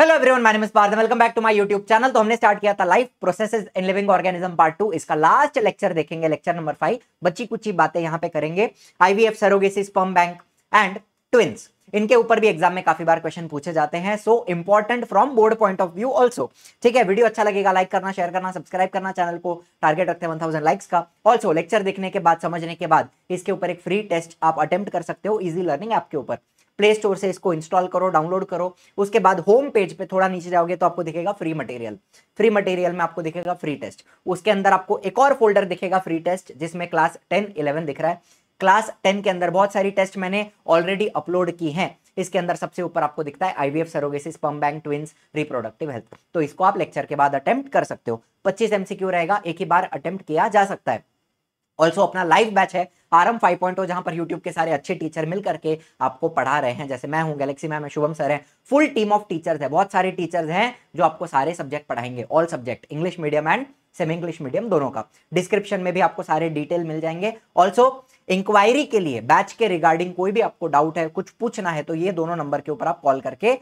Hello everyone, my name is Parth, welcome back to my YouTube channel. तो हमने start किया था life processes in living organism part 2। इसका last lecture देखेंगे, lecture number 5। बच्ची कुछ ही बातें यहाँ पे करेंगे। IVF, surrogacy, sperm bank and twins, इनके ऊपर भी एग्जाम में काफी बार क्वेश्चन पूछे जाते हैं। So important from board point of view also. ठीक है, वीडियो अच्छा लगेगा लाइक करना, शेयर करना, सब्सक्राइब करना। चैनल को टारगेट रखते हैं 1000 लाइक्स का। ऑल्सो लेक्चर देखने के बाद, समझने के बाद इसके ऊपर एक फ्री टेस्ट आप अटेम्प्ट कर सकते हो इजी लर्निंग ऐप के ऊपर। प्ले स्टोर से इसको इंस्टॉल करो, डाउनलोड करो। उसके बाद होम पेज पे थोड़ा नीचे जाओगे तो आपको दिखेगा फ्री मटेरियल। फ्री मटेरियल में आपको दिखेगा फ्री टेस्ट। उसके अंदर आपको एक और फोल्डर दिखेगा फ्री टेस्ट, जिसमें क्लास 10, 11 दिख रहा है। क्लास 10 के अंदर बहुत सारी टेस्ट मैंने ऑलरेडी अपलोड की हैं। इसके अंदर सबसे ऊपर आपको दिखता है IVF, surrogacy, sperm bank, twins, reproductive health. तो इसको आप लेक्चर के बाद अटेम्प्ट कर सकते हो। 25 एमसीक्यू रहेगा, एक ही बार अटेम्प्ट किया जा सकता है। ऑल्सो अपना लाइव बैच है आरएम 5.0, जहां पर यूट्यूब के सारे अच्छे टीचर मिल करके आपको पढ़ा रहे हैं। जैसे मैं हूं, गैलेक्सी मैम है, शुभम सर है, फुल टीम ऑफ टीचर्स है। बहुत सारे टीचर्स हैं जो आपको सारे सब्जेक्ट पढ़ाएंगे, all subject, English medium and semi English medium दोनों का। डिस्क्रिप्शन में भी आपको सारे डिटेल मिल जाएंगे। ऑल्सो इंक्वायरी के लिए, बैच के रिगार्डिंग कोई भी आपको डाउट है, कुछ पूछना है, तो ये दोनों नंबर के ऊपर आप कॉल करके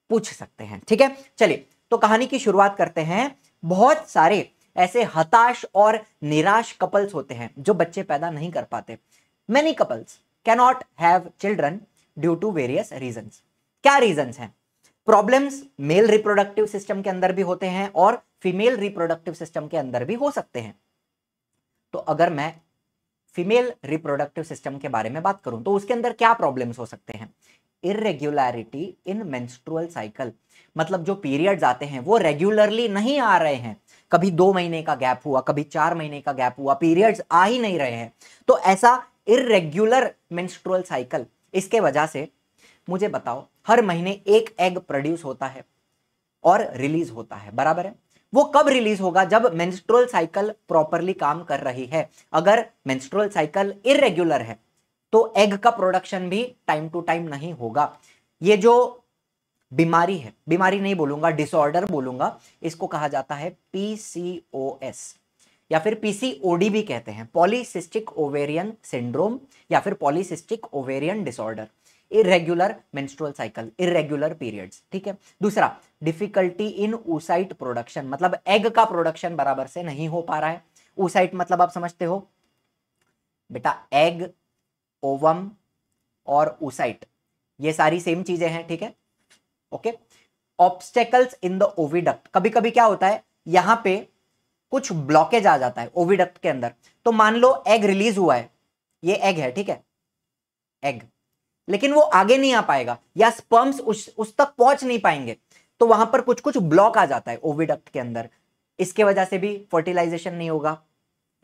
पूछ सकते हैं। ठीक है, चलिए तो कहानी की शुरुआत करते हैं। बहुत सारे ऐसे हताश और निराश कपल्स होते हैं जो बच्चे पैदा नहीं कर पाते। Many couples cannot have children due to various reasons. क्या रीजंस हैं? प्रॉब्लम्स मेल रिप्रोडक्टिव सिस्टम के अंदर भी होते हैं और फीमेल रिप्रोडक्टिव सिस्टम के अंदर भी हो सकते हैं। तो अगर मैं फीमेल रिप्रोडक्टिव सिस्टम के बारे में बात करूं तो उसके अंदर क्या प्रॉब्लम्स हो सकते हैं? इरेग्युलरिटी इन मेंस्ट्रुअल साइकिल, मतलब जो पीरियड्स आते हैं वो रेगुलरली नहीं आ रहे हैं। कभी 2 महीने का गैप हुआ, कभी 4 महीने का गैप हुआ, पीरियड्स आ ही नहीं रहे हैं। तो ऐसा इरेग्युलर मेंस्ट्रुअल साइकिल, इसके वजह से मुझे बताओ, हर महीने एक एग प्रोड्यूस होता है और रिलीज होता है, बराबर है। वो कब रिलीज होगा? जब मेंस्ट्रुअल साइकिल प्रॉपरली काम कर रही है। अगर मेंस्ट्रुअल साइकिल इरेग्युलर है तो एग का प्रोडक्शन भी टाइम टू टाइम नहीं होगा। ये जो बीमारी है, बीमारी नहीं बोलूंगा, डिसऑर्डर बोलूंगा, इसको कहा जाता है पीसीओएस या फिर पीसीओडी भी कहते हैं, पॉलीसिस्टिक ओवेरियन सिंड्रोम या फिर polycystic ovarian disorder. Irregular menstrual cycle, irregular periods. ठीक है। दूसरा, डिफिकल्टी इन oocyte प्रोडक्शन, मतलब एग का प्रोडक्शन बराबर से नहीं हो पा रहा है। oocyte मतलब आप समझते हो बेटा, एग, ओवम और oocyte, ये सारी सेम चीजें हैं। ठीक है, okay. Obstacles in the oviduct, कभी कभी क्या होता है, यहां पे कुछ ब्लॉकेज आ जाता है ओविडक्ट के अंदर। तो मान लो एग रिलीज हुआ है, ये एग है, ठीक है, एग, लेकिन वो आगे नहीं आ पाएगा या स्पर्म्स उस तक पहुंच नहीं पाएंगे। तो वहां पर कुछ कुछ ब्लॉक आ जाता है ओविडक्ट के अंदर। इसके वजह से भी फर्टिलाइजेशन नहीं होगा,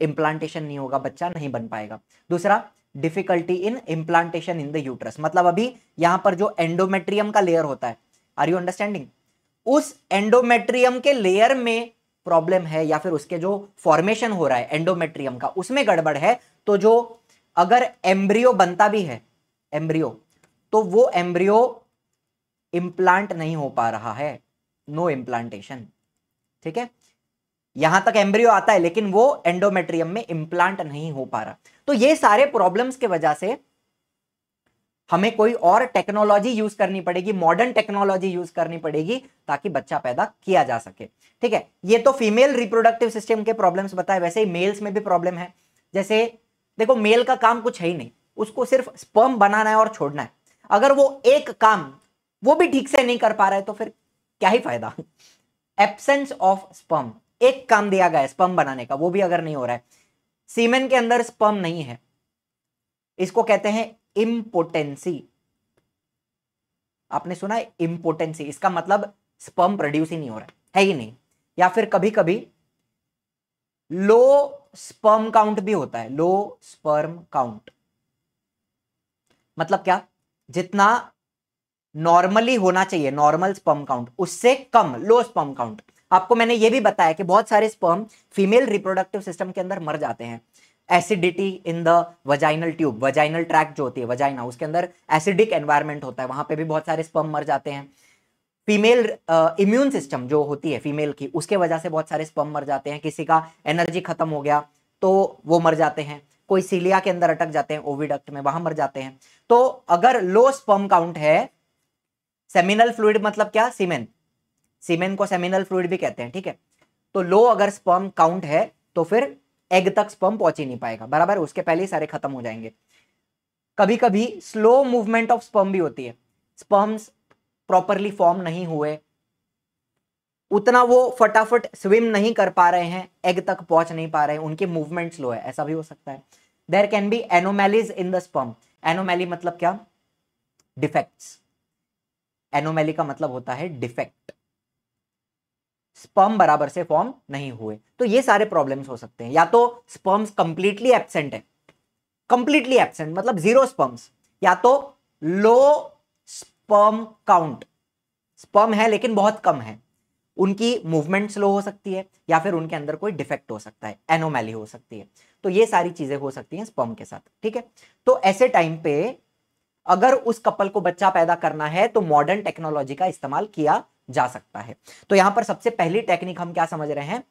इंप्लांटेशन नहीं होगा, बच्चा नहीं बन पाएगा। दूसरा, difficulty in implantation in the uterus, मतलब अभी यहां पर जो एंडोमेट्रियम का लेयर होता है, आर यू अंडरस्टैंडिंग, उस एंडोमेट्रियम के लेयर में प्रॉब्लम है या फिर उसके जो फॉर्मेशन हो रहा है एंडोमेट्रियम का, उसमें गड़बड़ है। तो जो अगर एम्ब्रियो बनता भी है, एम्ब्रियो, तो वो एम्ब्रियो इंप्लांट नहीं हो पा रहा है, नो इंप्लांटेशन। ठीक है, यहां तक एम्ब्रियो आता है लेकिन वो एंडोमेट्रियम में इंप्लांट नहीं हो पा रहा। तो ये सारे प्रॉब्लम्स के वजह से हमें कोई और टेक्नोलॉजी यूज करनी पड़ेगी, मॉडर्न टेक्नोलॉजी यूज करनी पड़ेगी ताकि बच्चा पैदा किया जा सके। ठीक है, ये तो फीमेल रिप्रोडक्टिव सिस्टम के प्रॉब्लम्स बताए। वैसे ही मेल्स में भी प्रॉब्लम है। जैसे देखो, मेल का काम कुछ है ही नहीं, उसको सिर्फ स्पर्म बनाना है और छोड़ना है। अगर वो एक काम वो भी ठीक से नहीं कर पा रहा है तो फिर क्या ही फायदा। एब्सेंस ऑफ स्पर्म, एक काम दिया गया है स्पर्म बनाने का, वो भी अगर नहीं हो रहा है, सीमेन के अंदर स्पर्म नहीं है, इसको कहते हैं इम्पोटेंसी। आपने सुना है इम्पोटेंसी? इसका मतलब स्पर्म प्रोड्यूस ही नहीं हो रहा है ही नहीं। या फिर कभी कभी लो स्पर्म काउंट भी होता है, लो स्पर्म काउंट, मतलब क्या, जितना नॉर्मली होना चाहिए, नॉर्मल स्पर्म काउंट, उससे कम, लो स्पर्म काउंट। आपको मैंने यह भी बताया कि बहुत सारे स्पर्म फीमेल रिप्रोडक्टिव सिस्टम के अंदर मर जाते हैं। Acidity in the vaginal tube, vaginal tract जो होती है, वजाइना, उसके अंदर एसिडिक एनवायरनमेंट होता है, वहां पे भी बहुत सारे स्पर्म मर जाते हैं। फीमेल इम्यून सिस्टम जो होती है फीमेल की, उसके वजह से बहुत सारे स्पर्म मर जाते हैं। किसी का एनर्जी खत्म हो गया तो वो मर जाते हैं। कोई सीलिया के अंदर अटक जाते हैं ओविडक्ट में, वहां मर जाते हैं। तो अगर लो स्पर्म काउंट है, सेमिनल फ्लूइड मतलब क्या, सीमेन, सीमेन को सेमिनल फ्लूइड भी कहते हैं, ठीक है। तो लो अगर स्पर्म काउंट है तो फिर एग तक स्पर्म पहुंच ही नहीं पाएगा, बराबर, उसके पहले ही सारे खत्म हो जाएंगे। कभी कभी स्लो मूवमेंट ऑफ स्पर्म भी होती है, स्पर्म्स प्रॉपरली फॉर्म नहीं हुए, उतना वो फटाफट स्विम नहीं कर पा रहे हैं, एग तक पहुंच नहीं पा रहे हैं, उनकी मूवमेंट स्लो है, ऐसा भी हो सकता है। There can be anomalies in the sperm. Anomaly मतलब क्या? डिफेक्ट्स। एनोमैली का मतलब होता है डिफेक्ट, स्पर्म बराबर से फॉर्म नहीं हुए। तो ये सारे प्रॉब्लम्स हो सकते हैं, या तो स्पर्म्स कंप्लीटली एब्सेंट है, कंप्लीटली एब्सेंट मतलब जीरो स्पर्म्स, या तो लो स्पर्म काउंट, स्पर्म है लेकिन बहुत कम है, उनकी मूवमेंट स्लो हो सकती है, या फिर उनके अंदर कोई डिफेक्ट हो सकता है, एनोमैली हो सकती है। तो ये सारी चीजें हो सकती हैं स्पर्म के साथ, ठीक है। तो ऐसे टाइम पे अगर उस कपल को बच्चा पैदा करना है तो मॉडर्न टेक्नोलॉजी का इस्तेमाल किया जा सकता है। तो यहां पर सबसे पहली टेक्निक हम क्या समझ रहे हैं?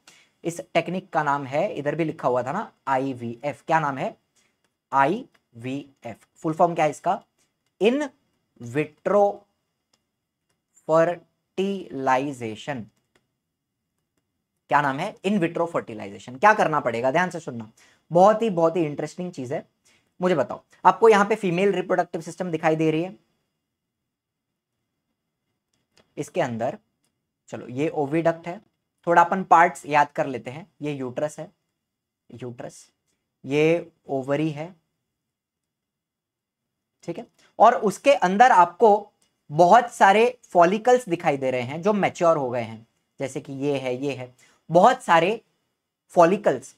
इस टेक्निक का नाम है, इधर भी लिखा हुआ था ना, IVF। क्या नाम है? IVF। फुल फॉर्म क्या है इसका? In vitro fertilisation. क्या नाम है? In vitro fertilisation. क्या करना पड़ेगा? ध्यान से सुनना, बहुत ही इंटरेस्टिंग चीज है। मुझे बताओ, आपको यहां पे फीमेल रिप्रोडक्टिव सिस्टम दिखाई दे रही है, इसके अंदर, चलो ये ओविडक्ट है, थोड़ा अपन पार्ट्स याद कर लेते हैं। ये यूट्रस है, यूट्रस, ये ओवरी है, ठीक है। और उसके अंदर आपको बहुत सारे फॉलिकल्स दिखाई दे रहे हैं जो मैच्योर हो गए हैं, जैसे कि ये है, ये है, बहुत सारे फॉलिकल्स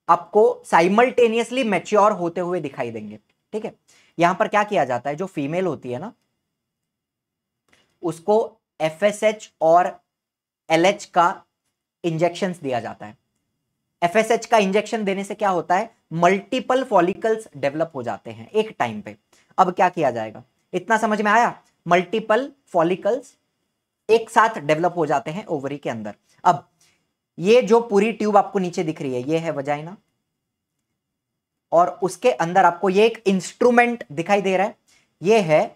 आपको साइमल्टेनियसली मैच्योर होते हुए दिखाई देंगे, ठीक है। यहां पर क्या किया जाता है, जो फीमेल होती है ना, उसको FSH और LH का इंजेक्शन दिया जाता है। FSH का इंजेक्शन देने से क्या होता है? मल्टीपल फॉलिकल्स डेवलप हो जाते हैं एक टाइम पे। अब क्या किया जाएगा? इतना समझ में आया? मल्टीपल फॉलिकल्स एक साथ डेवलप हो जाते हैं ओवरी के अंदर। अब ये जो पूरी ट्यूब आपको नीचे दिख रही है, ये है वजाइना, और उसके अंदर आपको ये एक इंस्ट्रूमेंट दिखाई दे रहा है, ये है,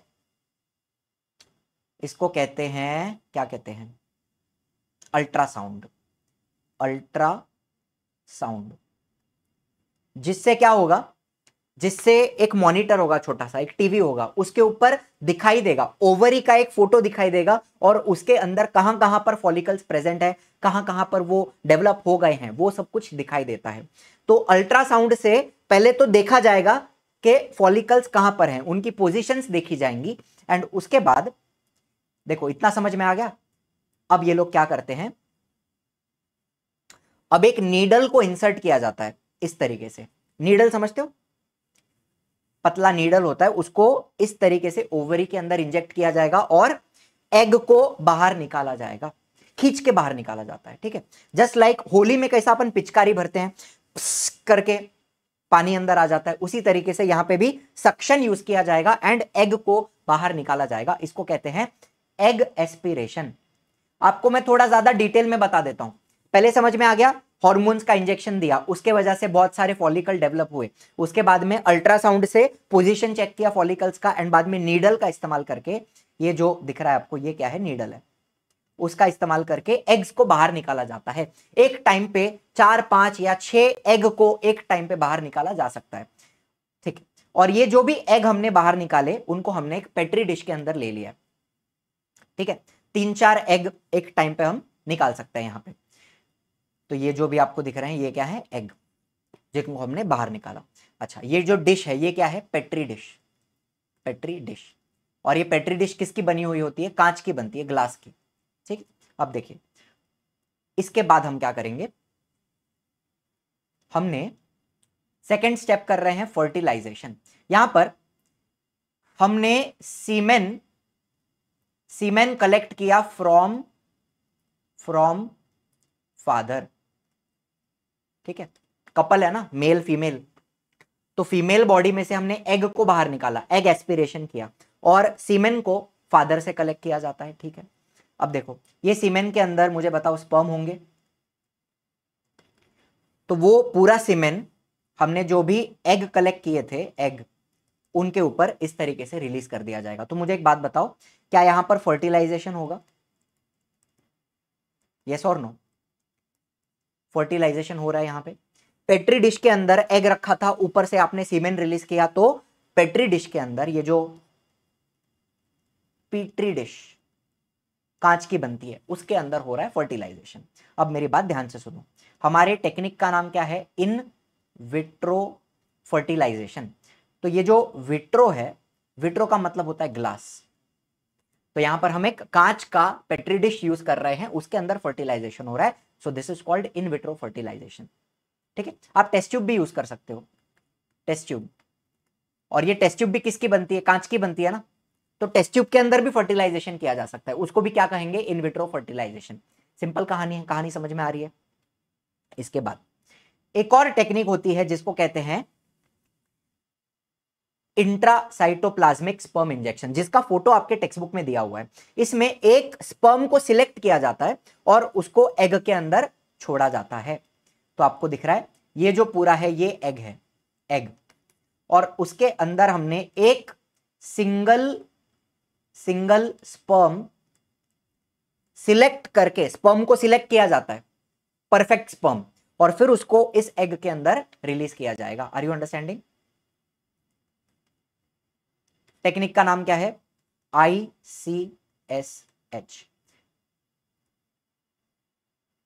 इसको कहते हैं, क्या कहते हैं? अल्ट्रासाउंड। अल्ट्रासाउंड, जिससे क्या होगा? जिससे एक मॉनिटर होगा, छोटा सा एक टीवी होगा, उसके ऊपर दिखाई देगा, ओवरी का एक फोटो दिखाई देगा, और उसके अंदर कहां कहां पर फॉलिकल्स प्रेजेंट है, कहां कहां पर वो डेवलप हो गए हैं, वो सब कुछ दिखाई देता है। तो अल्ट्रासाउंड से पहले तो देखा जाएगा कि फॉलिकल्स कहां पर हैं, उनकी पोजीशंस देखी जाएंगी, एंड उसके बाद देखो, इतना समझ में आ गया। अब ये लोग क्या करते हैं, अब एक नीडल को इंसर्ट किया जाता है इस तरीके से। नीडल समझते हो? पतला नीडल होता है, उसको इस तरीके से ओवरी के अंदर इंजेक्ट किया जाएगा और एग को बाहर निकाला जाएगा, खींच के बाहर निकाला जाता है, ठीक है। जस्ट लाइक होली में कैसा अपन पिचकारी भरते हैं, करके पानी अंदर आ जाता है, उसी तरीके से यहां पे भी सक्शन यूज किया जाएगा एंड एग को बाहर निकाला जाएगा। इसको कहते हैं एग एस्पिरेशन। आपको मैं थोड़ा ज्यादा डिटेल में बता देता हूं। पहले समझ में आ गया? हार्मोन्स का इंजेक्शन दिया, उसके वजह से बहुत सारे फॉलिकल डेवलप हुए, उसके बाद में अल्ट्रासाउंड से पोजीशन चेक किया फॉलिकल्स का, एंड बाद में नीडल का इस्तेमाल करके, ये जो दिख रहा है आपको, ये क्या है? नीडल है, उसका इस्तेमाल करके एग्स को बाहर निकाला जाता है। एक टाइम पे 4, 5 या 6 एग को एक टाइम पे बाहर निकाला जा सकता है, ठीक है। और ये जो भी एग हमने बाहर निकाले, उनको हमने एक पेट्री डिश के अंदर ले लिया, ठीक है। 3-4 एग एक टाइम पे हम निकाल सकते हैं यहां पे। तो ये जो भी आपको दिख रहे हैं, ये क्या है? एग, जिनको हमने बाहर निकाला। अच्छा, ये जो डिश है, ये क्या है? Petri dish, petri dish. और ये पेट्री डिश किसकी बनी हुई होती है? कांच की बनती है, ग्लास की, ठीक। अब देखिए, इसके बाद हम क्या करेंगे, हमने सेकेंड स्टेप कर रहे हैं फर्टिलाइजेशन। यहां पर हमने सीमेन कलेक्ट किया फ्रॉम फादर, ठीक है। कपल है ना, मेल फीमेल, तो फीमेल बॉडी में से हमने एग को बाहर निकाला, एग एस्पिरेशन किया, और सीमेन को फादर से कलेक्ट किया जाता है, ठीक है। अब देखो, ये सीमेन के अंदर मुझे बताओ स्पर्म होंगे, तो वो पूरा सीमेन हमने जो भी एग कलेक्ट किए थे, एग, उनके ऊपर इस तरीके से रिलीज कर दिया जाएगा। तो मुझे एक बात बताओ, क्या यहां पर फर्टिलाइजेशन होगा? यस और नो? फर्टिलाइजेशन हो रहा है यहां पे। पेट्री डिश के अंदर एग रखा था, ऊपर से आपने सीमेन रिलीज किया, तो पेट्री डिश के अंदर, ये जो पेट्री डिश कांच की बनती है उसके अंदर हो रहा है फर्टिलाइजेशन। अब मेरी बात ध्यान से सुनो, हमारे टेक्निक का नाम क्या है? In vitro fertilisation. तो ये जो विट्रो है, विट्रो का मतलब होता है ग्लास, तो यहां पर हम एक कांच का पेट्री डिश यूज कर रहे हैं, उसके अंदर फर्टिलाइजेशन हो रहा है। So this is called in vitro fertilisation. ठीक है, आप टेस्ट ट्यूब भी यूज कर सकते हो, टेस्ट ट्यूब। और ये टेस्ट ट्यूब भी किसकी बनती है? कांच की बनती है ना, तो टेस्ट ट्यूब के अंदर भी फर्टिलाइजेशन किया जा सकता है, उसको भी क्या कहेंगे? इन विट्रो फर्टिलाइजेशन। सिंपल कहानी है, कहानी समझ में आ रही है? इसके बाद एक और टेक्निक होती है जिसको कहते हैं इंट्रासाइटोप्लाज्मिक स्पर्म इंजेक्शन, जिसका फोटो आपके टेक्स्ट बुक में दिया हुआ है। इसमें एक स्पर्म को सिलेक्ट किया जाता है और उसको एग के अंदर छोड़ा जाता है। तो आपको दिख रहा है ये जो पूरा है ये एग है, एग, और उसके अंदर हमने एक सिंगल स्पर्म सिलेक्ट करके, स्पर्म को सिलेक्ट किया जाता है, परफेक्ट स्पर्म, और फिर उसको इस एग के अंदर रिलीज किया जाएगा। Are you understanding? टेक्निक का नाम क्या है? ICSH।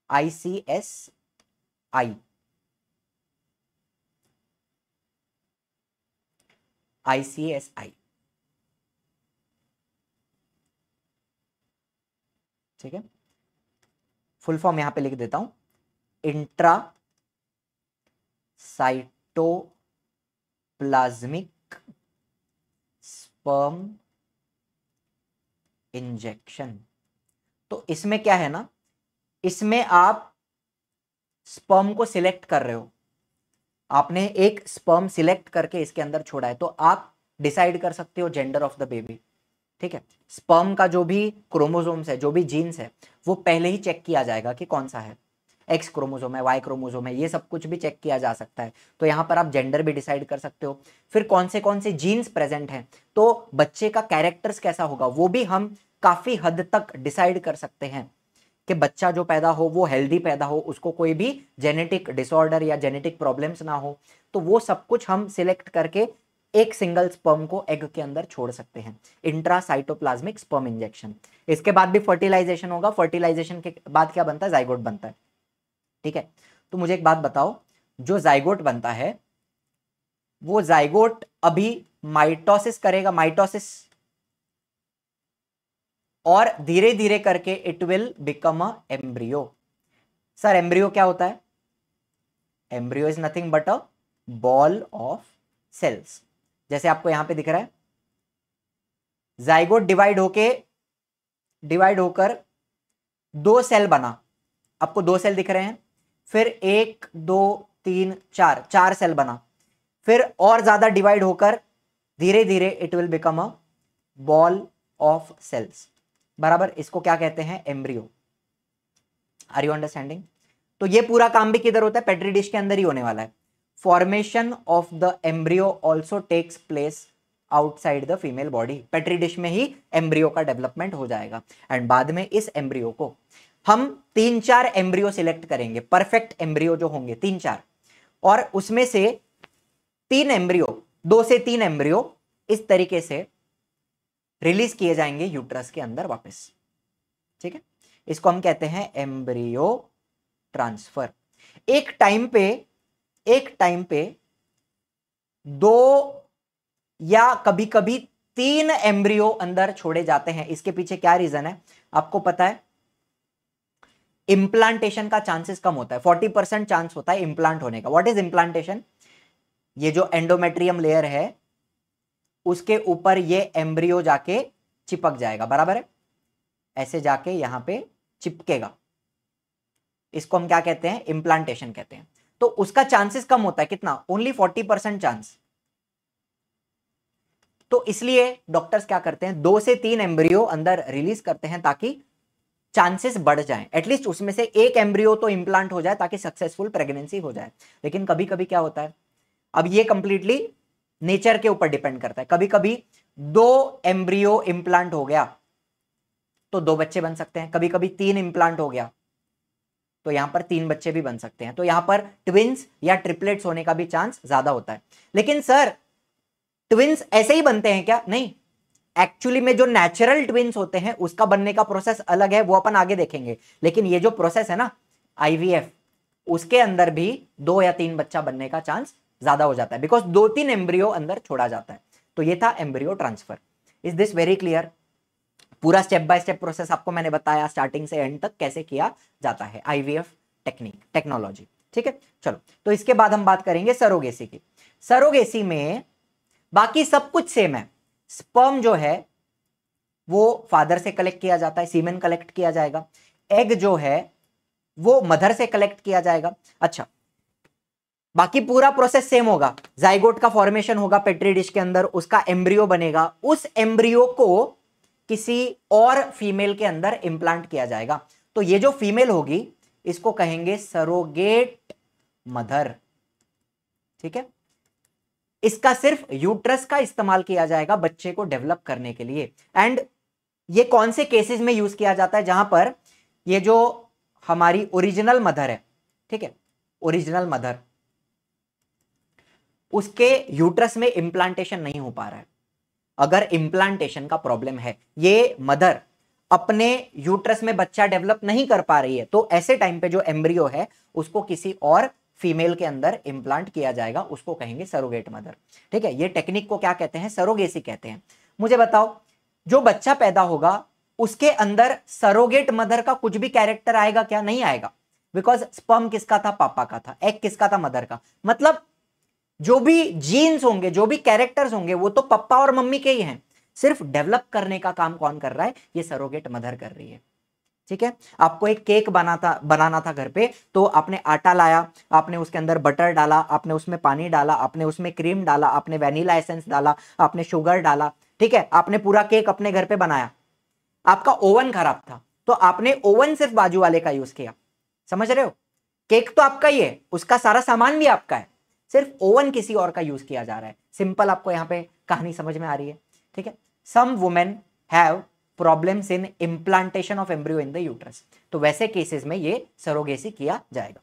ICSI, ICSI। ठीक है, फुल फॉर्म यहां पे लिख देता हूं, इंट्रा साइटोप्लाज्मिक स्पर्म इंजेक्शन। तो इसमें क्या है ना, इसमें आप स्पर्म को सिलेक्ट कर रहे हो, आपने एक स्पर्म सिलेक्ट करके इसके अंदर छोड़ा है, तो आप डिसाइड कर सकते हो जेंडर ऑफ द बेबी। ठीक है, स्पर्म का जो भी क्रोमोसोम्स है, जो भी जीन्स है, वो पहले ही चेक किया जाएगा कि कौन सा है, एक्स क्रोमोसोम है, वाई क्रोमोसोम है, ये सब कुछ भी चेक किया जा सकता है। तो यहां पर आप जेंडर भी डिसाइड कर सकते हो, फिर कौन से जीन्स प्रेजेंट हैं, तो बच्चे का कैरेक्टर्स कैसा होगा वो भी हम काफी हद तक डिसाइड कर सकते हैं कि बच्चा जो पैदा हो वो हेल्दी पैदा हो, उसको कोई भी जेनेटिक डिसऑर्डर या जेनेटिक प्रॉब्लम्स ना हो। तो वो सब कुछ हम सिलेक्ट करके एक सिंगल स्पर्म को एग के अंदर छोड़ सकते हैं, इंट्रासाइटोप्लाज्मिक स्पर्म इंजेक्शन। इसके बाद भी फर्टिलाइजेशन होगा, फर्टिलाइजेशन के बाद क्या बनता है? जाइगोट बनता है। ठीक है, तो मुझे एक बात बताओ, जो जाइगोट बनता है वो जाइगोट अभी माइटोसिस करेगा, माइटोसिस, और धीरे धीरे करके it will become a embryo. Sir embryo क्या होता है? Embryo is nothing but a ball of cells. जैसे आपको यहां पे दिख रहा है, जाइगोट डिवाइड होकर दो सेल बना, आपको दो सेल दिख रहे हैं, फिर 1 2 3 4 4 सेल बना, फिर और ज्यादा डिवाइड होकर धीरे धीरे it will become a ball of cells, बराबर। इसको क्या कहते हैं? एम्ब्रियो। Are you understanding? तो ये पूरा काम भी किधर होता है? पेट्री डिश के अंदर ही होने वाला है। Formation of the embryo also takes place outside the female body. Petri dish में ही एम्ब्रियो का डेवलपमेंट हो जाएगा, एंड बाद में इस एम्ब्रियो को हम 3-4 एम्ब्रियो सिलेक्ट करेंगे, परफेक्ट एम्ब्रियो जो होंगे 3-4, और उसमें से 3 एम्ब्रियो, 2 से 3 एम्ब्रियो इस तरीके से रिलीज किए जाएंगे यूट्रस के अंदर वापस। ठीक है, इसको हम कहते हैं एम्ब्रियो ट्रांसफर। एक टाइम पे 2 या कभी कभी 3 एम्ब्रियो अंदर छोड़े जाते हैं। इसके पीछे क्या रीजन है आपको पता है? इंप्लांटेशन का चांसेस कम होता है, 40% चांस होता है इंप्लांट होने का। What is implantation? ये जो एंडोमेट्रियम लेयर है उसके ऊपर ये एम्ब्रियो जाके चिपक जाएगा, बराबर है, ऐसे जाके यहां पे चिपकेगा, इसको हम क्या कहते हैं? इंप्लांटेशन कहते हैं। तो उसका चांसेस कम होता है, कितना? Only 40% chance. तो इसलिए डॉक्टर्स क्या करते हैं? 2 से 3 एम्ब्रियो अंदर रिलीज करते हैं ताकि चांसेस बढ़ जाएं, एटलीस्ट उसमें से एक एम्ब्रियो तो इंप्लांट हो जाए ताकि सक्सेसफुल प्रेगनेंसी हो जाए। लेकिन कभी कभी क्या होता है, अब ये कंप्लीटली नेचर के ऊपर डिपेंड करता है, कभी कभी 2 एम्ब्रियो इंप्लांट हो गया तो 2 बच्चे बन सकते हैं, कभी कभी 3 इंप्लांट हो गया तो यहां पर 3 बच्चे भी बन सकते हैं, तो यहां पर ट्विंस या ट्रिपलेट्स होने का भी चांस ज्यादा होता है। लेकिन सर ट्विंस ऐसे ही बनते हैं क्या? नहीं, एक्चुअली में जो नेचुरल ट्विंस होते हैं उसका बनने का प्रोसेस अलग है, वो अपन आगे देखेंगे। लेकिन ये जो प्रोसेस है ना आईवीएफ, उसके अंदर भी 2 या 3 बच्चा बनने का चांस ज्यादा हो जाता है, बिकॉज 2-3 एम्ब्रियो अंदर छोड़ा जाता है। तो ये था embryo transfer. Is this very clear? पूरा स्टेप बाय स्टेप प्रोसेस आपको मैंने बताया स्टार्टिंग से एंड तक कैसे किया जाता है आईवीएफ टेक्नोलॉजी। ठीक है, चलो तो इसके बाद हम बात करेंगे सरोगेसी की। सरोगेसी में बाकी सब कुछ सेम है। स्पर्म जो है वो फादर से कलेक्ट किया जाता है, सीमेन कलेक्ट किया जाएगा। एग जो है वो मदर से कलेक्ट किया जाएगा। अच्छा, बाकी पूरा प्रोसेस सेम होगा। जाइगोट का फॉर्मेशन होगा पेट्री डिश के अंदर, उसका एम्ब्रियो बनेगा, उस एम्ब्रियो को किसी और फीमेल के अंदर इंप्लांट किया जाएगा। तो ये जो फीमेल होगी इसको कहेंगे सरोगेट मदर। ठीक है, इसका सिर्फ यूट्रस का इस्तेमाल किया जाएगा बच्चे को डेवलप करने के लिए। एंड ये कौन से केसेस में यूज किया जाता है? जहां पर ये जो हमारी ओरिजिनल मदर है, ठीक है, ओरिजिनल मदर, उसके यूट्रस में इंप्लांटेशन नहीं हो पा रहा है। अगर इंप्लांटेशन का प्रॉब्लम है, ये मदर अपने यूट्रस में बच्चा डेवलप नहीं कर पा रही है, तो ऐसे टाइम पे जो एम्ब्रियो है उसको किसी और फीमेल के अंदर इंप्लांट किया जाएगा, उसको कहेंगे सरोगेट मदर। ठीक है, ये टेक्निक को क्या कहते हैं? सरोगेसी कहते हैं। मुझे बताओ, जो बच्चा पैदा होगा उसके अंदर सरोगेट मदर का कुछ भी कैरेक्टर आएगा क्या? नहीं आएगा, बिकॉज स्पर्म किसका था? पापा का था। एग किसका था? मदर का। मतलब जो भी जीन्स होंगे, जो भी कैरेक्टर्स होंगे, वो तो पप्पा और मम्मी के ही हैं। सिर्फ डेवलप करने का काम कौन कर रहा है? ये सरोगेट मदर कर रही है। ठीक है, आपको एक केक बनाना था घर पे, तो आपने आटा लाया, आपने उसके अंदर बटर डाला, आपने उसमें पानी डाला, आपने उसमें क्रीम डाला, आपने वैनिला एसेंस डाला, आपने शुगर डाला। ठीक है, आपने पूरा केक अपने घर पे बनाया। आपका ओवन खराब था, तो आपने ओवन सिर्फ बाजू वाले का यूज किया। समझ रहे हो? केक तो आपका ही है, उसका सारा सामान भी आपका है, सिर्फ ओवन किसी और का यूज किया जा रहा है। सिंपल, आपको यहां पे कहानी समझ में आ रही है? ठीक है, some women have problems in implantation of embryo in the uterus, तो वैसे केसेस में ये सरोगेसी किया जाएगा।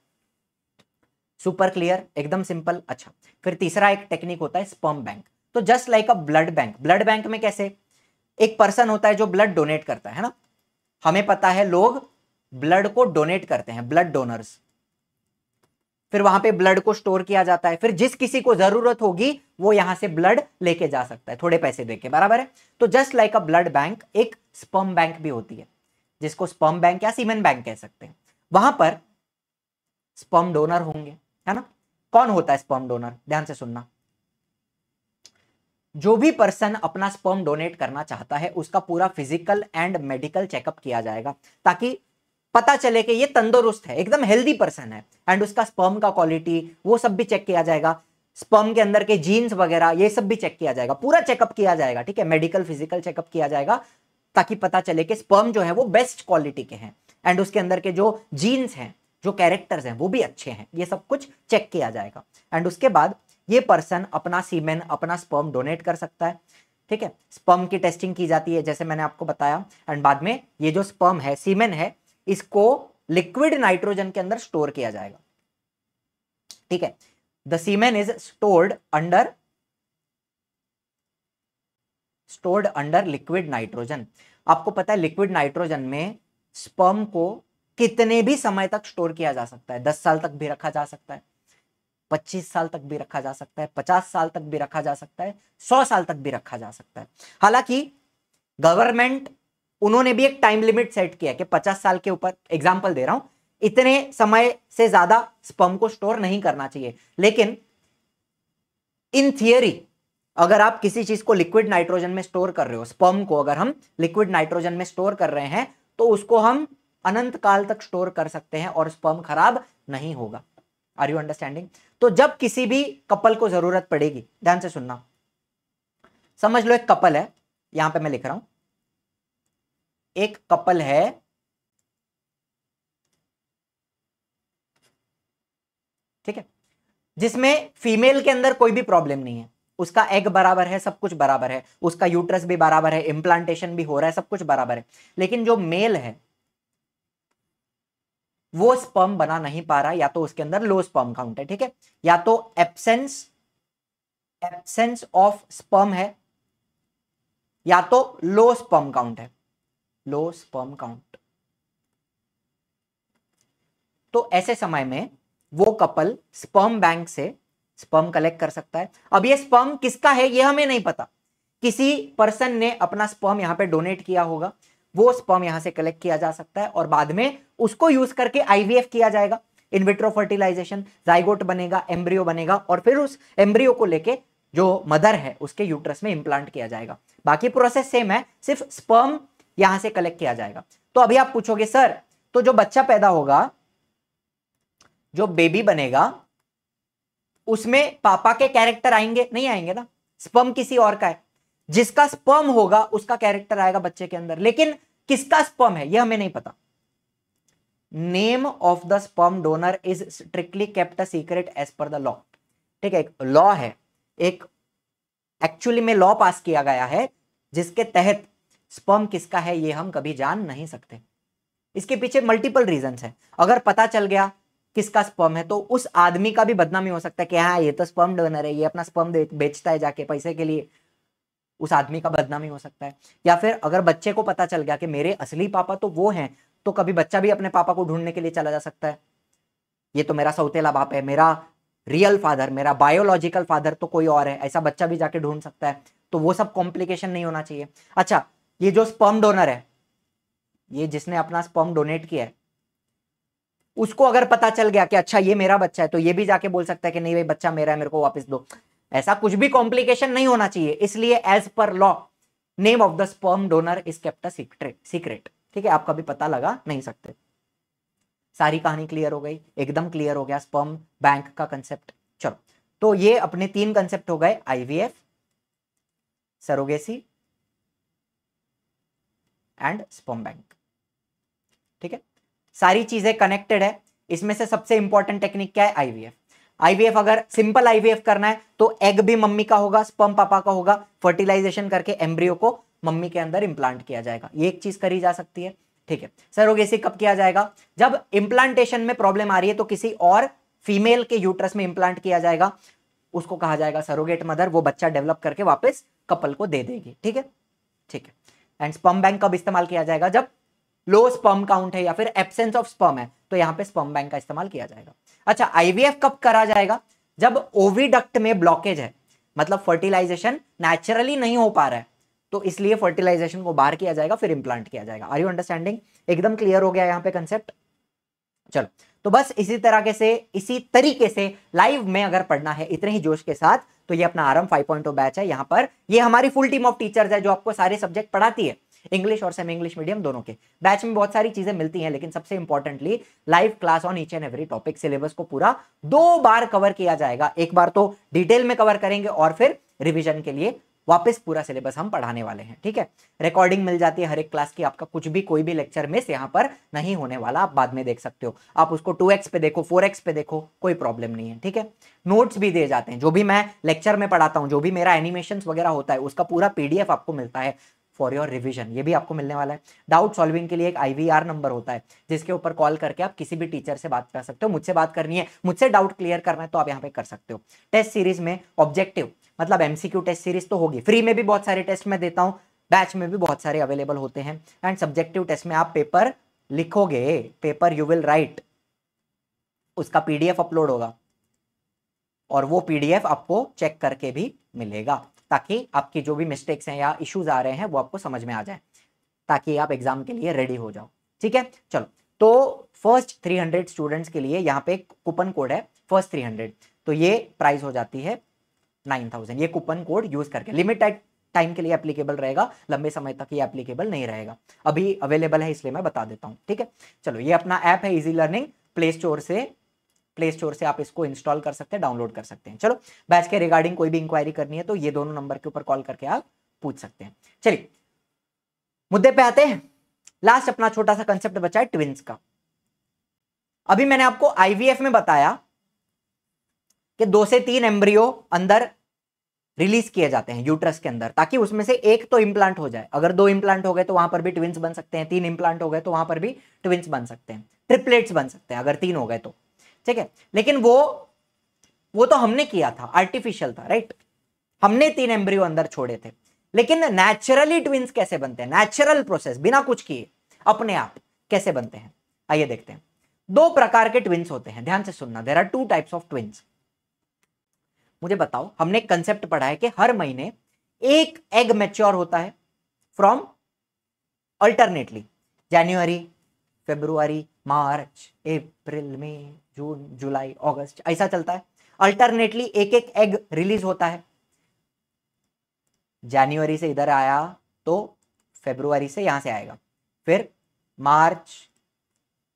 सुपर क्लियर, एकदम सिंपल। अच्छा, फिर तीसरा एक टेक्निक होता है स्पर्म बैंक। तो just like a blood bank, blood bank में कैसे? एक पर्सन होता है जो ब्लड डोनेट करता है ना, हमें पता है लोग ब्लड को डोनेट करते हैं, ब्लड डोनर्स। फिर वहां पे ब्लड को स्टोर किया जाता है, फिर जिस किसी को जरूरत होगी वो यहां से ब्लड लेके जा सकता है थोड़े पैसे देके, बराबर है? तो just like a blood bank, एक स्पर्म बैंक भी होती है, जिसको स्पर्म बैंक या सीमेन बैंक कह सकते हैं। वहां पर स्पर्म डोनर होंगे, है ना? कौन होता है स्पर्म डोनर? ध्यान से सुनना। जो भी पर्सन अपना स्पर्म डोनेट करना चाहता है उसका पूरा फिजिकल एंड मेडिकल चेकअप किया जाएगा, ताकि पता चले कि ये तंदुरुस्त है, एकदम हेल्दी पर्सन है। एंड उसका स्पर्म का क्वालिटी वो सब भी चेक किया जाएगा, स्पर्म के अंदर के जीन्स वगैरह ये सब भी चेक किया जाएगा, पूरा चेकअप किया जाएगा। ठीक है, मेडिकल फिजिकल चेकअप किया जाएगा, ताकि पता चले कि स्पर्म जो है वो बेस्ट क्वालिटी के हैं, एंड उसके अंदर के जो जीन्स हैं, जो कैरेक्टर्स हैं, वो भी अच्छे हैं। ये सब कुछ चेक किया जाएगा। एंड उसके बाद ये पर्सन अपना सीमेन, अपना स्पर्म डोनेट कर सकता है। ठीक है, स्पर्म की टेस्टिंग की जाती है जैसे मैंने आपको बताया, एंड बाद में ये जो स्पर्म है, सीमेन है, इसको लिक्विड नाइट्रोजन के अंदर स्टोर किया जाएगा। ठीक है, the semen is stored under liquid nitrogen. आपको पता है लिक्विड नाइट्रोजन में स्पर्म को कितने भी समय तक स्टोर किया जा सकता है? 10 साल तक भी रखा जा सकता है, 25 साल तक भी रखा जा सकता है, 50 साल तक भी रखा जा सकता है, 100 साल तक भी रखा जा सकता है। हालांकि गवर्नमेंट, उन्होंने भी एक टाइम लिमिट सेट किया कि 50 साल के ऊपर, एग्जांपल दे रहा हूं, इतने समय से ज्यादा स्पर्म को स्टोर नहीं करना चाहिए। लेकिन इन थियरी अगर आप किसी चीज को लिक्विड नाइट्रोजन में स्टोर कर रहे हो, स्पर्म को अगर हम लिक्विड नाइट्रोजन में स्टोर कर रहे हैं, तो उसको हम अनंत काल तक स्टोर कर सकते हैं और स्पर्म खराब नहीं होगा। Are you understanding? तो जब किसी भी कपल को जरूरत पड़ेगी, ध्यान से सुनना, समझ लो एक कपल है, यहां पे मैं लिख रहा हूं, एक कपल है, ठीक है, जिसमें फीमेल के अंदर कोई भी प्रॉब्लम नहीं है, उसका एग बराबर है, सब कुछ बराबर है, उसका यूट्रस भी बराबर है, इंप्लांटेशन भी हो रहा है, सब कुछ बराबर है। लेकिन जो मेल है, वो स्पर्म बना नहीं पा रहा, या तो उसके अंदर लो स्पर्म काउंट है, ठीक है, या तो एब्सेंस ऑफ स्पर्म है, या तो लो स्पर्म काउंट है, लो स्पर्म काउंट। तो ऐसे समय में वो कपल स्पर्म बैंक से स्पर्म कलेक्ट कर सकता है। अब ये स्पर्म किसका है ये हमें नहीं पता, किसी पर्सन ने अपना स्पर्म यहां पे डोनेट किया होगा, वो स्पर्म यहां से कलेक्ट किया जा सकता है और बाद में उसको यूज करके आईवीएफ किया जाएगा, इन विट्रो फर्टिलाइजेशन, जाइगोट बनेगा, एम्ब्रियो बनेगा और फिर उस एम्ब्रियो को लेके जो मदर है उसके यूट्रस में इंप्लांट किया जाएगा। बाकी प्रोसेस सेम है, सिर्फ स्पर्म यहां से कलेक्ट किया जाएगा। तो अभी आप पूछोगे सर तो जो बच्चा पैदा होगा, जो बेबी बनेगा, उसमें पापा के कैरेक्टर आएंगे? नहीं आएंगे ना, स्पर्म किसी और का है, जिसका स्पर्म होगा उसका कैरेक्टर आएगा बच्चे के अंदर, लेकिन किसका स्पर्म है यह हमें नहीं पता। Name of the sperm donor is strictly kept a secret as per the law, ठीक है, एक लॉ है, एक एक्चुअली में लॉ पास किया गया है जिसके तहत स्पर्म किसका है ये हम कभी जान नहीं सकते। इसके पीछे मल्टीपल रीजंस है। अगर पता चल गया किसका स्पर्म है तो उस आदमी का भी बदनामी हो सकता है कि हाँ ये तो स्पर्म डोनर है, ये अपना स्पर्म बेचता है जाके पैसे के लिए, उस आदमी का बदनामी हो सकता है। या फिर अगर बच्चे को पता चल गया कि मेरे असली पापा तो वो हैं, तो कभी बच्चा भी अपने पापा को ढूंढने के लिए चला जा सकता है, ये तो मेरा सौतेला बाप है, मेरा रियल फादर, मेरा बायोलॉजिकल फादर तो कोई और है, ऐसा बच्चा भी जाके ढूंढ सकता है। तो वो सब कॉम्प्लिकेशन नहीं होना चाहिए। अच्छा, ये जो स्पर्म डोनर है, ये जिसने अपना स्पर्म डोनेट किया है, उसको अगर पता चल गया कि अच्छा ये मेरा बच्चा है, तो ये भी जाके बोल सकता है कि नहीं भाई बच्चा मेरा है, मेरे को वापस दो। ऐसा कुछ भी कॉम्प्लिकेशन नहीं होना चाहिए, इसलिए as per law name of the sperm donor is kept a secret, ठीक है, आप कभी पता लगा नहीं सकते। सारी कहानी क्लियर हो गई, एकदम क्लियर हो गया स्पर्म बैंक का कंसेप्ट। चलो, तो ये अपने 3 कंसेप्ट हो गए, IVF, surrogacy and sperm bank, ठीक है, सारी चीजें कनेक्टेड है। इसमें से सबसे इंपॉर्टेंट टेक्निक क्या है? आईवीएफ। आईवीएफ अगर सिंपल आईवीएफ करना है तो एग भी मम्मी का होगा, स्पर्म पापा का होगा, फर्टिलाइजेशन करके एम्ब्रियो को मम्मी के अंदर इंप्लांट किया जाएगा, ये एक चीज करी जा सकती है, ठीक है। सरोगेसी कब किया जाएगा? जब इंप्लांटेशन में प्रॉब्लम आ रही है तो किसी और फीमेल के यूट्रस में इंप्लांट किया जाएगा, उसको कहा जाएगा सरोगेट मदर, वो बच्चा डेवलप करके वापस कपल को दे देगी, ठीक है, ठीक है। एंड स्पर्म बैंक कब इस्तेमाल किया जाएगा? जब लो स्पर्म काउंट है या फिर एब्सेंस ऑफ स्पर्म है, तो यहां पे स्पर्म बैंक का इस्तेमाल किया जाएगा। अच्छा, आईवीएफ कब करा जाएगा? जब ओविडक्ट में ब्लॉकेज है, मतलब फर्टिलाइजेशन नेचुरली नहीं हो पा रहा है, तो इसलिए फर्टिलाइजेशन को बाहर किया जाएगा, फिर इंप्लांट किया जाएगा। Are you understanding? एकदम क्लियर हो गया यहाँ पे कंसेप्ट। चलो, तो बस इसी तरीके से लाइव में अगर पढ़ना है इतने ही जोश के साथ, तो ये अपना आरएम 5.0 बैच है। यहाँ पर ये हमारी फुल टीम ऑफ टीचर्स है जो आपको सारे सब्जेक्ट पढ़ाती है, इंग्लिश और सेमी इंग्लिश मीडियम दोनों के। बैच में बहुत सारी चीजें मिलती हैं, लेकिन सबसे importantly live class on each and every topic. Syllabus को पूरा 2 बार कवर किया जाएगा, एक बार तो डिटेल में कवर करेंगे और फिर रिवीजन के लिए वापस पूरा सिलेबस हम पढ़ाने वाले हैं, ठीक है। रिकॉर्डिंग मिल जाती है हर एक क्लास की, आपका कुछ भी कोई भी लेक्चर मिस यहाँ पर नहीं होने वाला, आप बाद में देख सकते हो। आप उसको 2x पे देखो, 4x पे देखो, कोई प्रॉब्लम नहीं है, ठीक है। नोट्स भी दिए जाते हैं, जो भी मैं लेक्चर में पढ़ाता हूँ, जो भी मेरा एनिमेशन वगैरह होता है, उसका पूरा पीडीएफ आपको मिलता है फॉर योर रिवीजन, ये भी आपको मिलने वाला है। डाउट सॉल्विंग के लिए एक IVR नंबर होता है, जिसके ऊपर कॉल करके आप किसी भी टीचर से बात कर सकते हो। मुझसे बात करनी है, मुझसे डाउट क्लियर करना है, तो आप यहाँ पे कर सकते हो। टेस्ट सीरीज में ऑब्जेक्टिव मतलब MCQ टेस्ट सीरीज तो होगी, फ्री में भी बहुत सारे टेस्ट मैं देता हूँ, बैच में भी बहुत सारे अवेलेबल होते हैं। एंड सब्जेक्टिव टेस्ट में आप पेपर लिखोगे, पेपर यू विल राइट, उसका PDF अपलोड होगा और वो PDF आपको चेक करके भी मिलेगा, ताकि आपकी जो भी मिस्टेक्स हैं या इश्यूज आ रहे हैं वो आपको समझ में आ जाए, ताकि आप एग्जाम के लिए रेडी हो जाओ, ठीक है। चलो, तो फर्स्ट 300 स्टूडेंट्स के लिए यहाँ पे कूपन कोड है फर्स्ट 300, तो ये प्राइस हो जाती है 9000। ये कूपन कोड यूज करके लिमिटेड टाइम के लिए एप्लीकेबल रहेगा, लंबे समय तक ये एप्लीकेबल नहीं रहेगा। अभी अवेलेबल है इसलिए मैं बता देता हूँ, ठीक है। चलो, ये अपना ऐप है इजी लर्निंग, प्ले स्टोर से आप इसको इंस्टॉल कर सकते हैं, डाउनलोड कर सकते हैं। चलो, बैच के रिगार्डिंग कोई भी इंक्वायरी करनी है तो ये दोनों नंबर के ऊपर कॉल करके आप पूछ सकते हैं। चलिए मुद्दे पे आते हैं। लास्ट अपना छोटा सा कंसेप्ट बचा है ट्विंस का। अभी मैंने आपको IVF में बताया कि 2 से 3 एम्ब्रियो अंदर रिलीज किए जाते हैं यूट्रस के अंदर, ताकि उसमें से एक तो इंप्लांट हो जाए। अगर 2 इंप्लांट हो गए तो वहां पर भी ट्विंस बन सकते हैं, 3 इंप्लांट हो गए तो वहां पर भी ट्विंस बन सकते हैं। ट्रिपलेट्स बन सकते हैं अगर 3 हो गए तो, ठीक है। लेकिन वो तो हमने किया था, आर्टिफिशियल था, राइट। हमने 3 एम्ब्रियो अंदर छोड़े थे। लेकिन नेचुरली ट्विंस कैसे बनते हैं, नेचुरल प्रोसेस, बिना कुछ किए अपने आप कैसे बनते हैं, आइए देखते हैं। 2 प्रकार के ट्विंस होते हैं, ध्यान से सुनना। There are 2 types of twins. मुझे बताओ, हमने एक कंसेप्ट पढ़ा है कि हर महीने एक एग मैच्योर होता है फ्रॉम अल्टरनेटली जनवरी, फरवरी, मार्च, अप्रैल, मई, जून, जुलाई, अगस्त, ऐसा चलता है। अल्टरनेटली एक एक एग रिलीज होता है। जनवरी से इधर आया तो फरवरी से यहां से आएगा, फिर मार्च,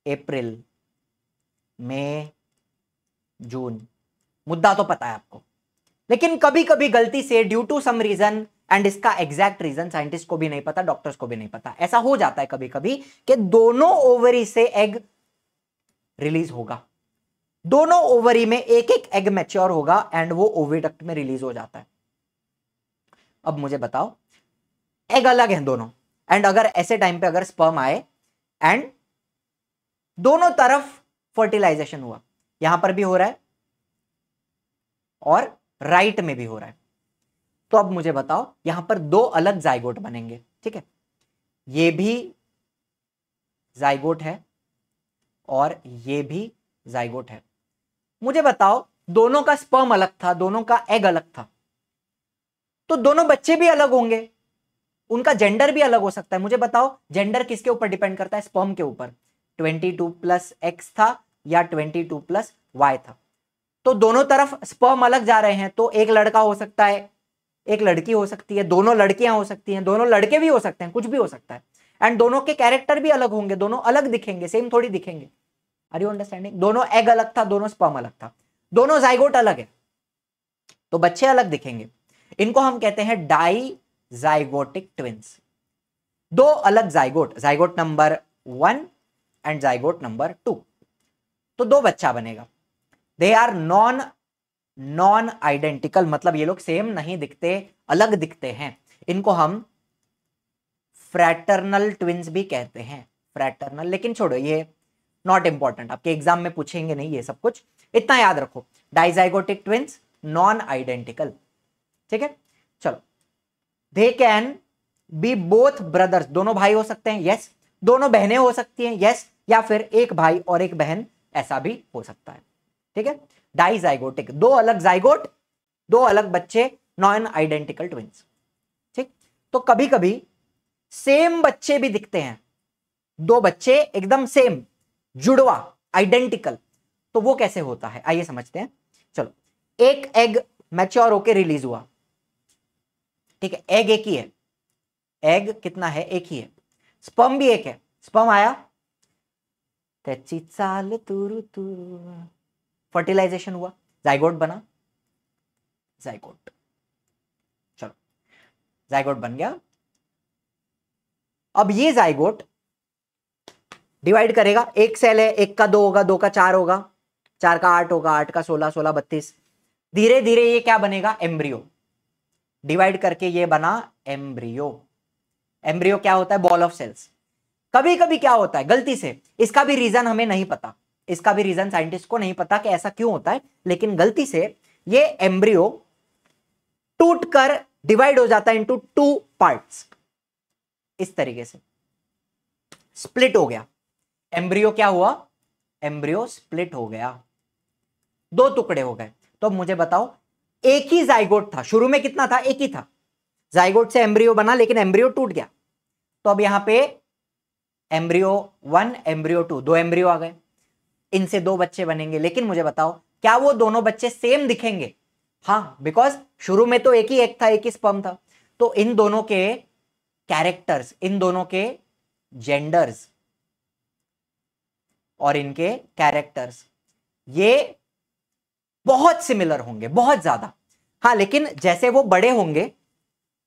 अप्रैल, मई, जून। मुद्दा तो पता है आपको। लेकिन कभी कभी गलती से due to some reason, and इसका एग्जैक्ट रीजन साइंटिस्ट को भी नहीं पता, डॉक्टर्स को भी नहीं पता, ऐसा हो जाता है कभी कभी कि दोनों ओवरी से एग रिलीज होगा, दोनों ओवरी में एक एक एग मैच्योर होगा एंड वो ओविडक्ट में रिलीज हो जाता है। अब मुझे बताओ, एग अलग है दोनों, एंड अगर ऐसे टाइम पे अगर स्पर्म आए एंड दोनों तरफ फर्टिलाइजेशन हुआ, यहां पर भी हो रहा है और राइट में भी हो रहा है, तो अब मुझे बताओ यहां पर 2 अलग जाइगोट बनेंगे, ठीक है। ये भी जाइगोट है और ये भी जाइगोट है। मुझे बताओ, दोनों का स्पर्म अलग था, दोनों का एग अलग था, तो दोनों बच्चे भी अलग होंगे, उनका जेंडर भी अलग हो सकता है। मुझे बताओ, जेंडर किसके ऊपर डिपेंड करता है, स्पर्म के ऊपर। 22 प्लस एक्स था या 22 प्लस वाई था, तो दोनों तरफ स्पर्म अलग जा रहे हैं, तो एक लड़का हो सकता है, एक लड़की हो सकती है, दोनों लड़कियां हो सकती हैं, दोनों लड़के भी हो सकते हैं, कुछ भी हो सकता है। एंड दोनों के कैरेक्टर भी अलग होंगे, दोनों अलग दिखेंगे, सेम थोड़ी दिखेंगे। Are you understanding? दोनों एग अलग था, दोनों स्पर्म अलग था, दोनों जाइगोट अलग है, तो बच्चे अलग दिखेंगे। इनको हम कहते हैं डाई जाइगोटिक ट्विंस। 2 अलग zygote, zygote number 1 and zygote number 2, तो 2 बच्चा बनेगा। दे आर नॉन आइडेंटिकल, मतलब ये लोग सेम नहीं दिखते, अलग दिखते हैं। इनको हम फ्रैटर्नल ट्विंस भी कहते हैं, फ्रैटर्नल। लेकिन छोड़ो, ये नॉट इंपॉर्टेंट, आपके एग्जाम में पूछेंगे नहीं ये सब कुछ, इतना याद रखो। डाइजाइगोटिक ट्विंस, नॉन आइडेंटिकल, ठीक है। चलो, they can be both brothers, दोनों भाई हो सकते हैं, यस। दोनों बहनें हो सकती हैं, यस। या फिर एक भाई और एक बहन, ऐसा भी हो सकता है, ठीक है। डाइजाइगोटिक, 2 अलग जाइगोट, 2 अलग बच्चे, नॉन आइडेंटिकल ट्विंस, ठीक। तो कभी कभी सेम बच्चे भी दिखते हैं, 2 बच्चे एकदम सेम, जुड़वा, आइडेंटिकल, तो वो कैसे होता है, आइए समझते हैं। चलो, एक एग मैच्योर होके रिलीज हुआ, ठीक है, एग एक ही है, एग कितना है, एक ही है। स्पर्म भी एक है, स्पर्म आया, त्याची चाल तुरु तुरु, फर्टिलाइजेशन हुआ, जाइगोट बना, जाइगोट, चलो जाइगोट बन गया। अब ये जाइगोट डिवाइड करेगा, एक सेल है, एक का 2 होगा, 2 का 4 होगा, 4 का 8 होगा, 8 का 16, 16 32, धीरे धीरे ये क्या बनेगा, एम्ब्रियो। डिवाइड करके ये बना एम्ब्रियो। एम्ब्रियो क्या होता है, बॉल ऑफ सेल्स। कभी कभी क्या होता है गलती से, इसका भी रीजन हमें नहीं पता, इसका भी रीजन साइंटिस्ट को नहीं पता कि ऐसा क्यों होता है, लेकिन गलती से ये एम्ब्रियो टूटकर डिवाइड हो जाता है इनटू 2 पार्ट्स, इस तरीके से स्प्लिट हो गया। एम्ब्रियो क्या हुआ, एम्ब्रियो स्प्लिट हो गया, 2 टुकड़े हो गए। तो अब मुझे बताओ, एक ही जाइगोट था, शुरू में कितना था, एक ही था, जाइगोट से एम्ब्रियो बना, लेकिन एम्ब्रियो टूट गया, तो अब यहां पे एम्ब्रियो 1, एम्ब्रियो 2, 2 एम्ब्रियो आ गए, इनसे 2 बच्चे बनेंगे। लेकिन मुझे बताओ, क्या वो दोनों बच्चे सेम दिखेंगे? हाँ, बिकॉज शुरू में तो एक ही एग था, एक ही स्पर्म था, तो इन दोनों के कैरेक्टर्स, इन दोनों के जेंडर्स और इनके कैरेक्टर्स ये बहुत सिमिलर होंगे, बहुत ज्यादा। हाँ, लेकिन जैसे वो बड़े होंगे,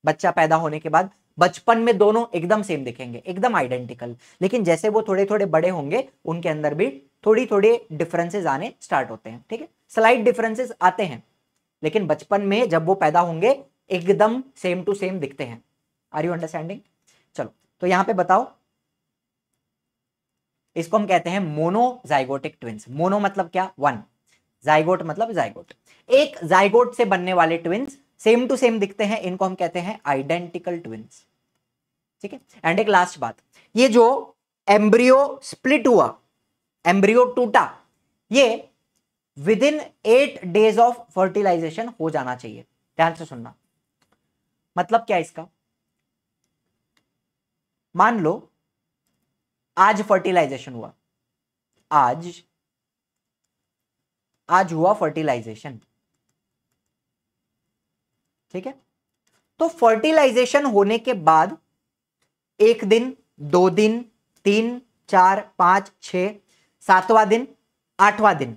बच्चा पैदा होने के बाद, बचपन में दोनों एकदम सेम दिखेंगे, एकदम आइडेंटिकल। लेकिन जैसे वो थोड़े थोड़े बड़े होंगे, उनके अंदर भी थोड़ी थोड़ी डिफरेंसेस आने स्टार्ट होते हैं, ठीक है, स्लाइट डिफरेंसेस आते हैं। लेकिन बचपन में जब वो पैदा होंगे, एकदम सेम टू सेम दिखते हैं। Are you understanding? चलो, तो यहां पे बताओ, इसको हम कहते हैं मोनोजाइगोटिक ट्विंस। मोनो मतलब क्या? वन, जाइगोट मतलब जाइगोट। एक जाइगोट से बनने वाले ट्विंस सेम टू सेम दिखते हैं, इनको हम कहते हैं आइडेंटिकल ट्विंस। ठीक है। एंड एक लास्ट बात, ये जो एम्ब्रियो स्प्लिट हुआ, एम्ब्रियो टूटा, ये within 8 days of fertilisation हो जाना चाहिए। ध्यान से सुनना, मतलब क्या इसका? मान लो आज फर्टिलाइजेशन हुआ, आज हुआ फर्टिलाइजेशन, ठीक है। तो फर्टिलाइजेशन होने के बाद 1 दिन, 2 दिन, 3, 4, 5, 6, 7वां दिन, 8वां दिन,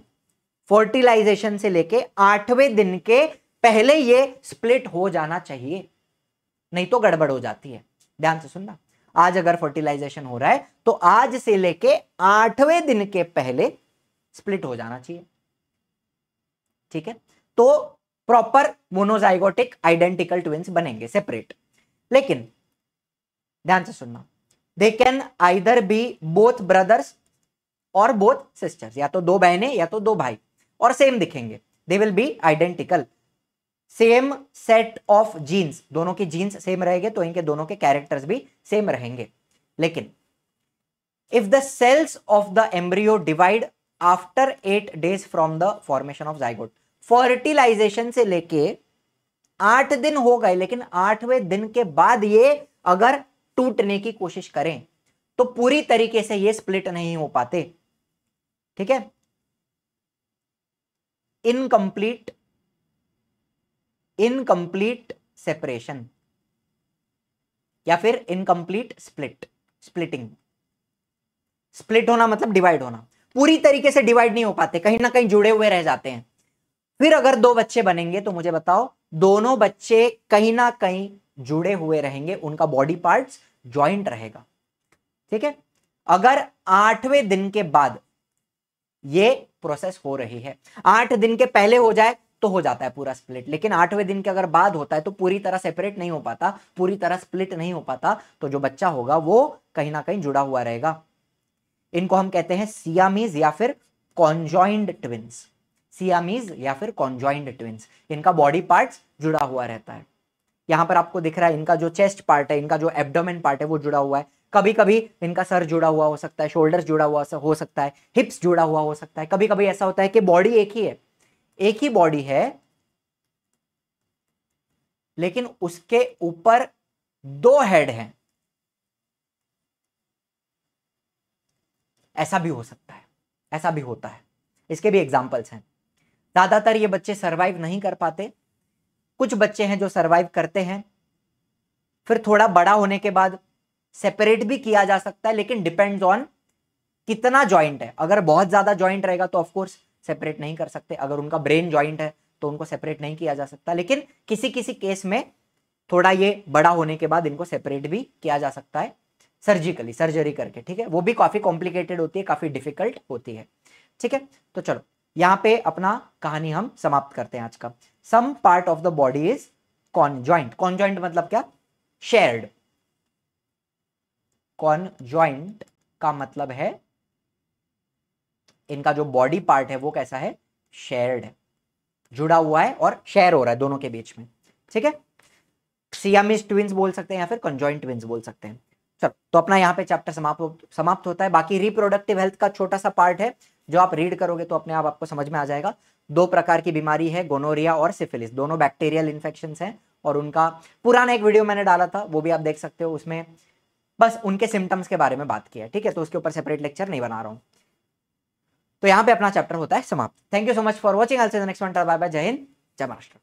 फर्टिलाइजेशन से लेके 8वें दिन के पहले ये स्प्लिट हो जाना चाहिए, नहीं तो गड़बड़ हो जाती है। ध्यान से सुनना, आज अगर फर्टिलाइजेशन हो रहा है तो आज से लेके 8वें दिन के पहले स्प्लिट हो जाना चाहिए, ठीक है। तो प्रॉपर मोनोजाइगोटिक आइडेंटिकल ट्विंस बनेंगे सेपरेट। लेकिन ध्यान से सुनना, they can either be both brothers और बोथ सिस्टर्स, या तो 2 बहनें या तो 2 भाई, और सेम दिखेंगे, they will be identical, same set of genes, दोनों की जीन्स सेम रहेंगे तो इनके दोनों के कैरेक्टर्स भी सेम रहेंगे। लेकिन if the cells of the embryo divide after 8 days from the formation of zygote, fertilisation से लेके 8 दिन हो गए, लेकिन 8वें दिन के बाद ये अगर टूटने की कोशिश करें तो पूरी तरीके से ये स्प्लिट नहीं हो पाते, ठीक है। इनकम्प्लीट सेपरेशन या फिर इनकम्प्लीट स्प्लिटिंग। स्प्लिट होना मतलब डिवाइड होना, पूरी तरीके से डिवाइड नहीं हो पाते, कहीं ना कहीं जुड़े हुए रह जाते हैं। फिर अगर 2 बच्चे बनेंगे तो मुझे बताओ, दोनों बच्चे कहीं ना कहीं जुड़े हुए रहेंगे, उनका बॉडी पार्ट्स ज्वाइंट रहेगा, ठीक है। अगर 8वें दिन के बाद ये प्रोसेस हो रही है, 8 दिन के पहले हो जाए तो हो जाता है पूरा स्प्लिट, लेकिन 8वें दिन के अगर बाद होता है तो पूरी तरह सेपरेट नहीं हो पाता, पूरी तरह स्प्लिट नहीं हो पाता, तो जो बच्चा होगा वो कहीं ना कहीं जुड़ा हुआ रहेगा। इनको हम कहते हैं सियामीज या फिर कॉन्जॉइंड ट्विंस। सियामीज या फिर कॉन्जॉइंड ट्विंस, इनका बॉडी पार्ट्स जुड़ा हुआ रहता है। यहां पर आपको दिख रहा है इनका जो चेस्ट पार्ट है, इनका जो एब्डोमेन पार्ट है वो जुड़ा हुआ है। कभी कभी इनका सर जुड़ा हुआ हो सकता है, शोल्डर्स जुड़ा हुआ हो सकता है, हिप्स जुड़ा हुआ हो सकता है। कभी कभी ऐसा होता है कि बॉडी एक ही है, एक ही बॉडी है, लेकिन उसके ऊपर 2 हेड हैं, ऐसा भी हो सकता है, ऐसा भी होता है। इसके भी एग्जाम्पल्स हैं। ज्यादातर ये बच्चे सरवाइव नहीं कर पाते, कुछ बच्चे हैं जो सरवाइव करते हैं, फिर थोड़ा बड़ा होने के बाद सेपरेट भी किया जा सकता है, लेकिन डिपेंड्स ऑन कितना जॉइंट है। अगर बहुत ज्यादा जॉइंट रहेगा तो ऑफकोर्स सेपरेट नहीं कर सकते, अगर उनका ब्रेन जॉइंट है तो उनको सेपरेट नहीं किया जा सकता, लेकिन किसी किसी केस में थोड़ा ये बड़ा होने के बाद इनको सेपरेट भी किया जा सकता है सर्जिकली, सर्जरी करके, ठीक है। वो भी काफी कॉम्प्लिकेटेड होती है, काफी डिफिकल्ट होती है, ठीक है। तो चलो यहां पे अपना कहानी हम समाप्त करते हैं आज का। Some part of the body is conjoint. Conjoint मतलब क्या? शेयर्ड। कॉन्जॉइंट का मतलब है इनका जो बॉडी पार्ट है वो कैसा है? शेयर्ड है, जुड़ा हुआ है और शेयर हो रहा है दोनों के बीच में, ठीक है। सियामीज ट्विंस बोल सकते हैं या फिर कॉन्जॉइंट ट्विंस बोल सकते हैं। चलो, तो अपना यहाँ पे चैप्टर समाप्त होता है। बाकी रिप्रोडक्टिव हेल्थ का छोटा सा पार्ट है जो आप रीड करोगे तो अपने आप आपको समझ में आ जाएगा। 2 प्रकार की बीमारी है, गोनोरिया और सिफिलिस, दोनों बैक्टीरियल इन्फेक्शंस हैं, और उनका पुराना एक वीडियो मैंने डाला था, वो भी आप देख सकते हो। उसमें बस उनके सिम्टम्स के बारे में बात की है, ठीक है। तो उसके ऊपर सेपरेट लेक्चर नहीं बना रहा हूं। तो यहाँ पे अपना चैप्टर होता है समाप्त। Thank you so much for watching. I will see you in the next one. Bye bye, जय हिंद, जय महाराष्ट्र।